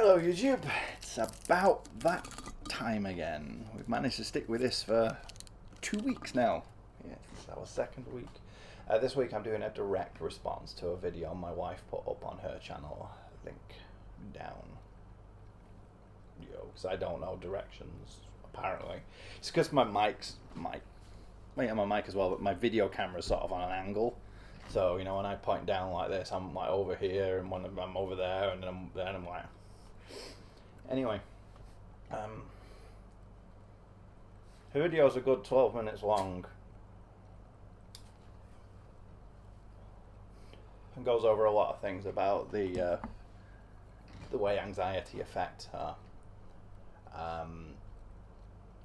Hello YouTube, it's about that time again. We've managed to stick with this for 2 weeks now. Yeah, it's our second week. This week I'm doing a direct response to a video my wife put up on her channel. Link down. Because I don't know directions, apparently. It's because my mic's my mic as well, but my video camera's sort of on an angle. So, you know, when I point down like this, I'm like over here, and when I'm over there, and then I'm like... Anyway, her video's a good 12 minutes long and goes over a lot of things about the way anxiety affects her.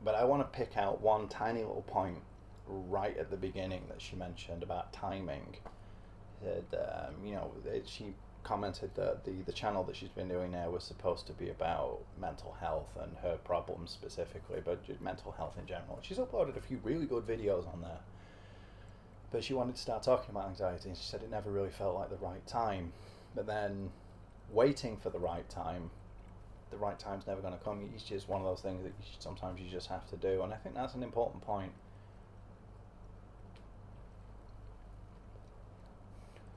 But I want to pick out one tiny little point right at the beginning that she mentioned about timing. She commented that the channel that she's been doing now was supposed to be about mental health and her problems specifically, but just mental health in general. She's uploaded a few really good videos on there, but she wanted to start talking about anxiety, and she said it never really felt like the right time. But then waiting for the right time's never going to come. It's just one of those things that sometimes you just have to do, and I think that's an important point.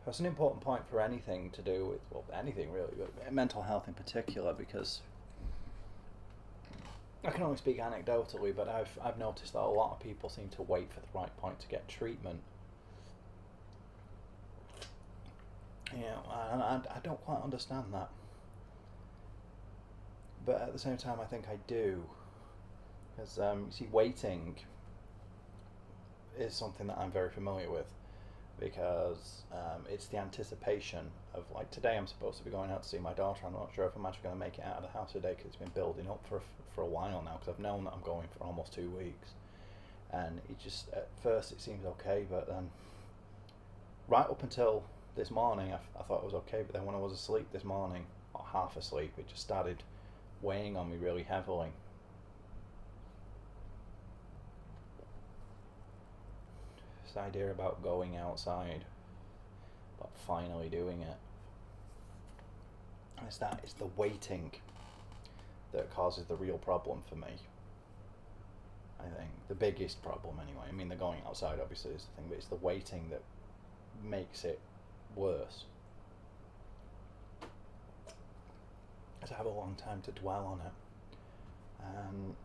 That's an important point for anything to do with, well, anything really, but mental health in particular, because I can only speak anecdotally, but I've noticed that a lot of people seem to wait for the right point to get treatment. You know, I don't quite understand that. But at the same time, I think I do. Because, you see, waiting is something that I'm very familiar with. Because it's the anticipation of, like, today I'm supposed to be going out to see my daughter. I'm not sure if I'm actually going to make it out of the house today, because it's been building up for a while now, because I've known that I'm going for almost 2 weeks. And it just, at first it seems okay, but then right up until this morning I thought it was okay, but then when I was asleep this morning, or half asleep, it just started weighing on me really heavily. This idea about going outside, about finally doing it. And it's the waiting that causes the real problem for me. I think the biggest problem anyway. I mean, the going outside obviously is the thing, but it's the waiting that makes it worse. I have a long time to dwell on it. And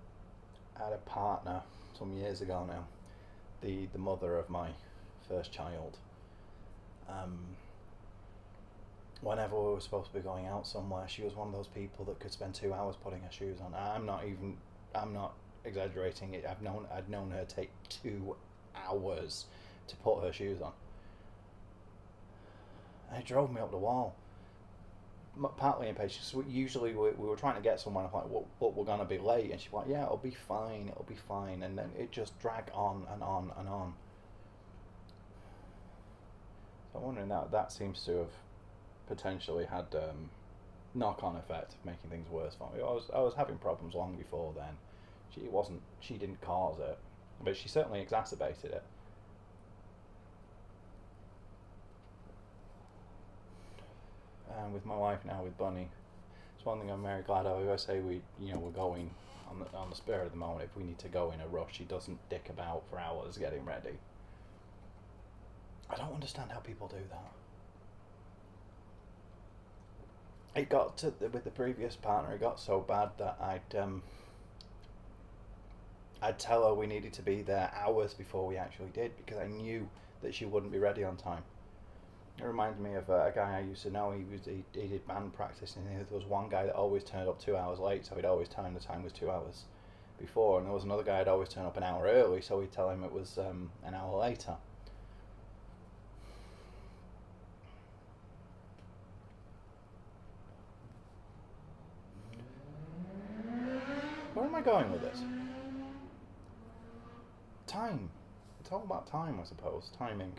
I had a partner some years ago now, the mother of my first child. Whenever we were supposed to be going out somewhere, she was one of those people that could spend 2 hours putting her shoes on. I'm not exaggerating it. I'd known her take 2 hours to put her shoes on. And it drove me up the wall. Partly impatient. Usually we were trying to get somewhere, and I'm like, well, we're going to be late. And she's like, yeah, it'll be fine. And then it just dragged on and on and on. So I'm wondering that seems to have potentially had knock-on effect of making things worse for me. I was having problems long before then. She didn't cause it, but she certainly exacerbated it. And with my wife now, with Bunny, it's one thing I'm very glad of. I say we're going on the spur of the moment. If we need to go in a rush, she doesn't dick about for hours getting ready. I don't understand how people do that. It got to with the previous partner. It got so bad that I'd tell her we needed to be there hours before we actually did, because I knew that she wouldn't be ready on time. It reminds me of a guy I used to know. He did band practice, and there was one guy that always turned up 2 hours late, so he'd always tell him the time was 2 hours before, and there was another guy who'd always turn up an hour early, so he'd tell him it was an hour later. Where am I going with this? Time. It's all about time, I suppose. Timing.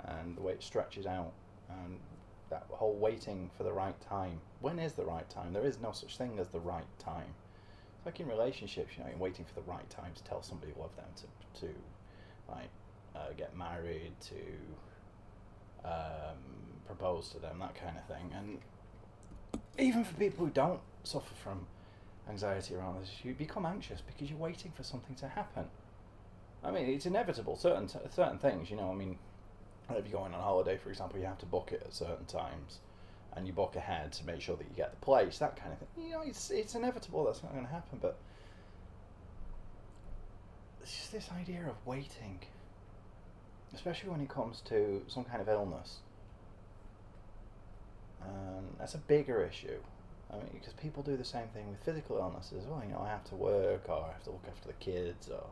And the way it stretches out, and that whole waiting for the right time. When is the right time? There is no such thing as the right time. It's like in relationships, you're waiting for the right time to tell somebody you love them, to get married, to propose to them, that kind of thing. And even for people who don't suffer from anxiety around this, you become anxious because you're waiting for something to happen. I mean, it's inevitable. Certain things, you know. I mean, if you're going on holiday, for example, you have to book it at certain times, and you book ahead to make sure that you get the place, that kind of thing. You know, it's inevitable. That's not going to happen. But it's just this idea of waiting, especially when it comes to some kind of illness. That's a bigger issue. I mean, because people do the same thing with physical illnesses as well. You know, I have to work, or I have to look after the kids, or,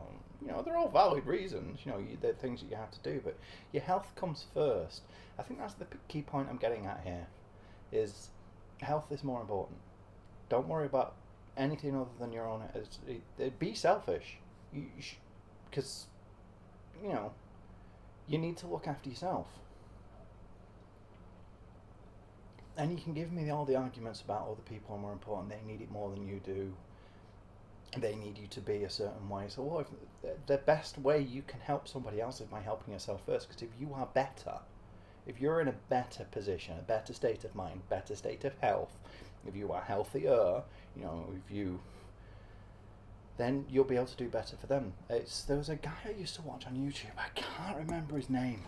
you know, they're all valid reasons. You know, they're things that you have to do, but your health comes first. I think that's the key point I'm getting at here, is health is more important. Don't worry about anything other than your own. Be selfish, because you know, you need to look after yourself. And you can give me all the arguments about other people are more important, they need it more than you do, they need you to be a certain way. So, well, if the best way you can help somebody else is by helping yourself first, because if you are better, if you're in a better position, a better state of mind, better state of health, if you are healthier, you know, then you'll be able to do better for them. There was a guy I used to watch on YouTube, I can't remember his name.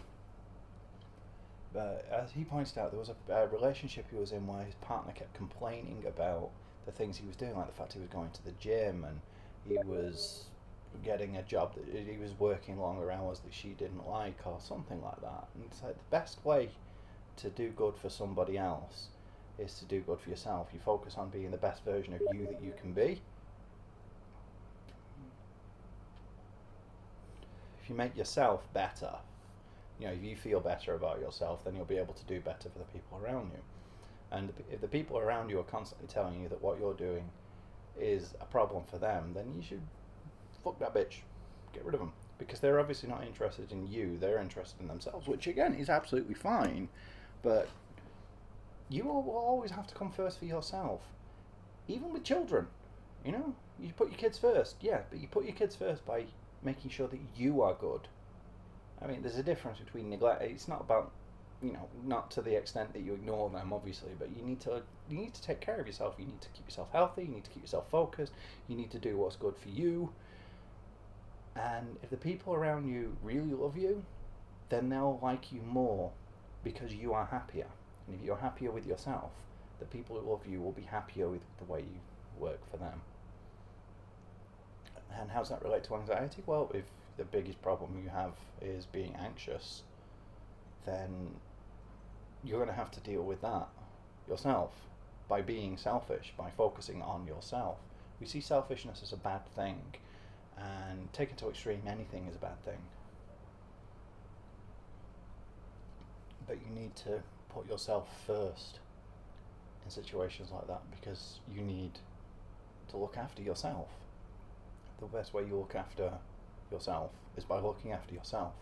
But as he pointed out, there was a relationship he was in where his partner kept complaining about the things he was doing, like the fact he was going to the gym and he was getting a job that he was working longer hours that she didn't like, or something like that. And it's like the best way to do good for somebody else is to do good for yourself. You focus on being the best version of you that you can be. If you make yourself better, you know, if you feel better about yourself, then you'll be able to do better for the people around you. And if the people around you are constantly telling you that what you're doing is a problem for them, then you should fuck that bitch, get rid of them, because they're obviously not interested in you, they're interested in themselves, which again is absolutely fine, but you will always have to come first for yourself, even with children. You know, you put your kids first, yeah, but you put your kids first by making sure that you are good. I mean, there's a difference between neglect. It's not about, you know, not to the extent that you ignore them, obviously, but you need to take care of yourself. You need to keep yourself healthy. You need to keep yourself focused. You need to do what's good for you. And if the people around you really love you, then they'll like you more because you are happier. And if you're happier with yourself, the people who love you will be happier with the way you work for them. And how does that relate to anxiety? Well, if the biggest problem you have is being anxious, then you're going to have to deal with that yourself by being selfish, by focusing on yourself. We see selfishness as a bad thing, and taken to extreme, anything is a bad thing. But you need to put yourself first in situations like that, because you need to look after yourself. The best way you look after yourself is by looking after yourself.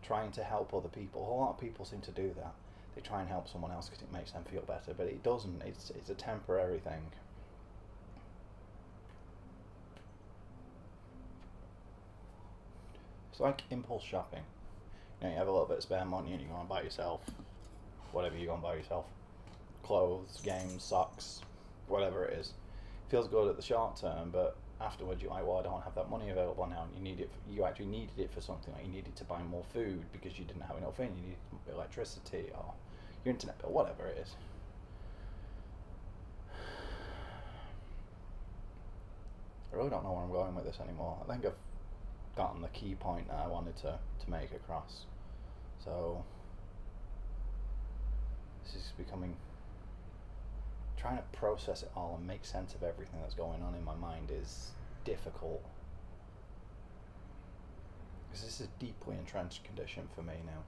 Trying to help other people. A lot of people seem to do that. They try and help someone else because it makes them feel better, but it doesn't. It's a temporary thing. It's like impulse shopping. You know, you have a little bit of spare money and you go and buy yourself whatever you go and buy yourself. Clothes, games, socks, whatever it is. Feels good at the short term, but afterwards you're like, well, I don't have that money available now, and you actually needed it for something. Like you needed to buy more food because you didn't have enough in. You needed electricity or your internet bill, whatever it is. I really don't know where I'm going with this anymore. I think I've gotten the key point that I wanted to make across. So this is becoming, trying to process it all and make sense of everything that's going on in my mind is difficult, because this is a deeply entrenched condition for me now.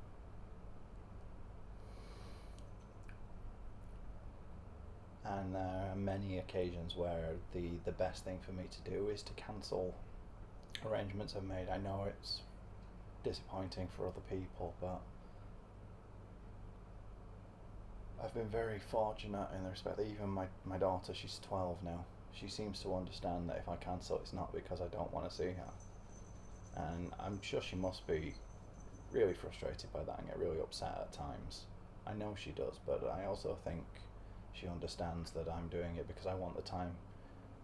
And there are many occasions where the best thing for me to do is to cancel arrangements I've made. I know it's disappointing for other people, but I've been very fortunate in the respect that even my daughter, she's 12 now, she seems to understand that if I cancel, it's not because I don't want to see her. And I'm sure she must be really frustrated by that and get really upset at times. I know she does, but I also think she understands that I'm doing it because I want the time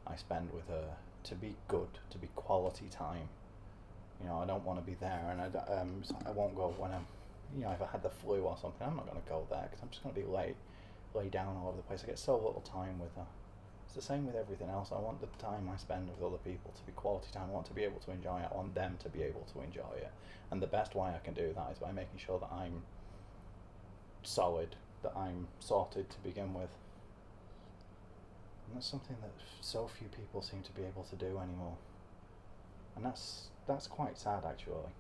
I spend with her to be good, to be quality time. You know, I don't want to be there, and I won't go when I'm, you know, if I had the flu or something. I'm not going to go there because I'm just going to be lay down all over the place. I get so little time with her. It's the same with everything else. I want the time I spend with other people to be quality time. I want to be able to enjoy it. I want them to be able to enjoy it. And the best way I can do that is by making sure that I'm solid, that I'm sorted to begin with. And that's something that so few people seem to be able to do anymore. And that's quite sad, actually.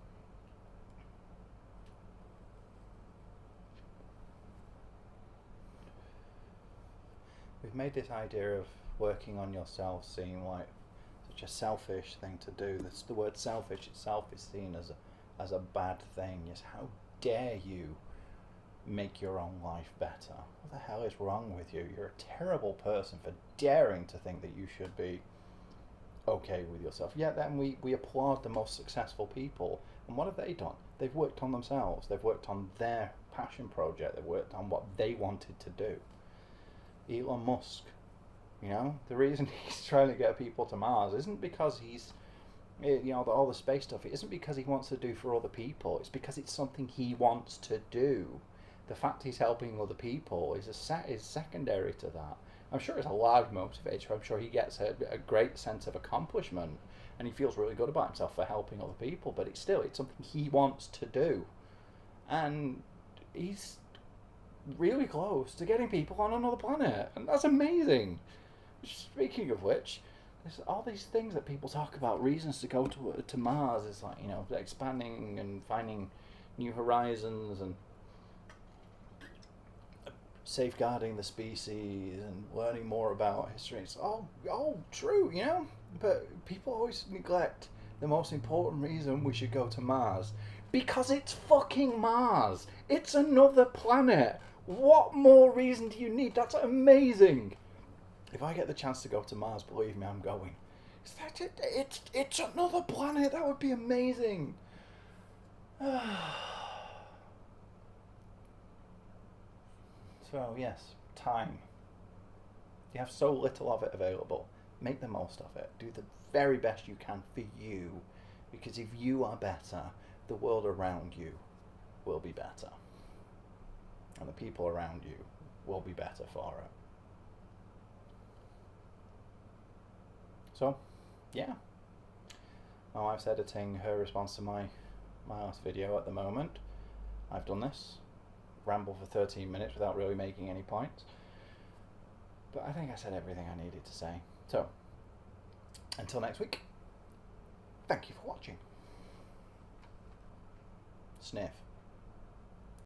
We've made this idea of working on yourself seem like such a selfish thing to do. The word selfish itself is seen as a bad thing. Yes, how dare you make your own life better? What the hell is wrong with you? You're a terrible person for daring to think that you should be okay with yourself. Yeah, then we applaud the most successful people. And what have they done? They've worked on themselves. They've worked on their passion project. They've worked on what they wanted to do. Elon Musk, you know, the reason he's trying to get people to Mars isn't because he's, you know, all the space stuff. It isn't because he wants to do for other people. It's because it's something he wants to do. The fact he's helping other people is secondary to that. I'm sure it's a large motivator. I'm sure he gets a great sense of accomplishment, and he feels really good about himself for helping other people. But it's something he wants to do, and he's really close to getting people on another planet, and that's amazing. Speaking of which, there's all these things that people talk about, reasons to go to Mars. It's like, you know, expanding and finding new horizons and safeguarding the species and learning more about history. It's all true, you know, but people always neglect the most important reason we should go to Mars. Because it's fucking Mars. It's another planet. What more reason do you need? That's amazing. If I get the chance to go to Mars, believe me, I'm going. It's another planet. That would be amazing. So yes, time. You have so little of it available. Make the most of it. Do the very best you can for you. Because if you are better, the world around you will be better. And the people around you will be better for it. So, yeah. My wife's editing her response to my last video at the moment. I've done this. Ramble for 13 minutes without really making any points. But I think I said everything I needed to say. So, until next week, thank you for watching. Sniff.